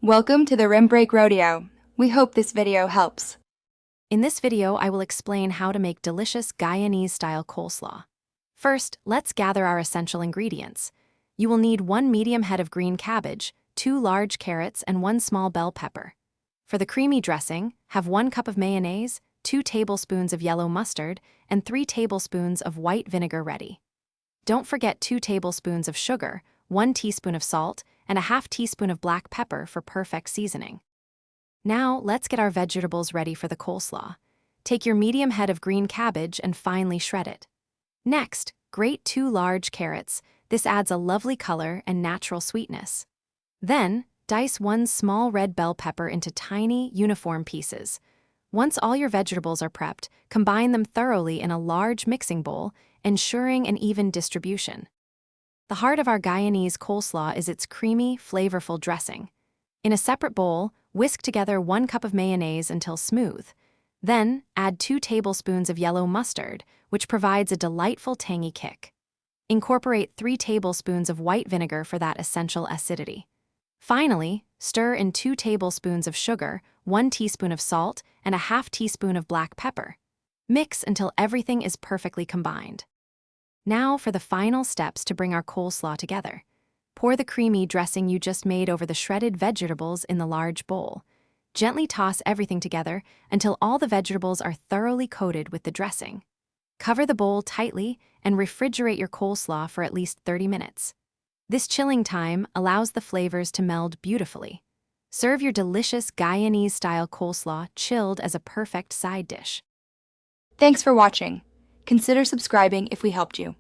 Welcome to the Rim Break Rodeo. We hope this video helps. In this video, I will explain how to make delicious Guyanese-style coleslaw. First, let's gather our essential ingredients. You will need 1 medium head of green cabbage, 2 large carrots, and 1 small bell pepper. For the creamy dressing, have 1 cup of mayonnaise, 2 tablespoons of yellow mustard, and 3 tablespoons of white vinegar ready. Don't forget 2 tablespoons of sugar, 1 teaspoon of salt, and a half teaspoon of black pepper for perfect seasoning. Now, let's get our vegetables ready for the coleslaw. Take your medium head of green cabbage and finely shred it. Next, grate 2 large carrots. This adds a lovely color and natural sweetness. Then, dice 1 small red bell pepper into tiny, uniform pieces. Once all your vegetables are prepped, combine them thoroughly in a large mixing bowl, ensuring an even distribution. The heart of our Guyanese coleslaw is its creamy, flavorful dressing. In a separate bowl, whisk together 1 cup of mayonnaise until smooth. Then, add 2 tablespoons of yellow mustard, which provides a delightful tangy kick. Incorporate 3 tablespoons of white vinegar for that essential acidity. Finally, stir in 2 tablespoons of sugar, 1 teaspoon of salt, and a half teaspoon of black pepper. Mix until everything is perfectly combined. Now for the final steps to bring our coleslaw together. Pour the creamy dressing you just made over the shredded vegetables in the large bowl. Gently toss everything together until all the vegetables are thoroughly coated with the dressing. Cover the bowl tightly and refrigerate your coleslaw for at least 30 minutes. This chilling time allows the flavors to meld beautifully. Serve your delicious Guyanese-style coleslaw chilled as a perfect side dish. Thanks for watching. Consider subscribing if we helped you.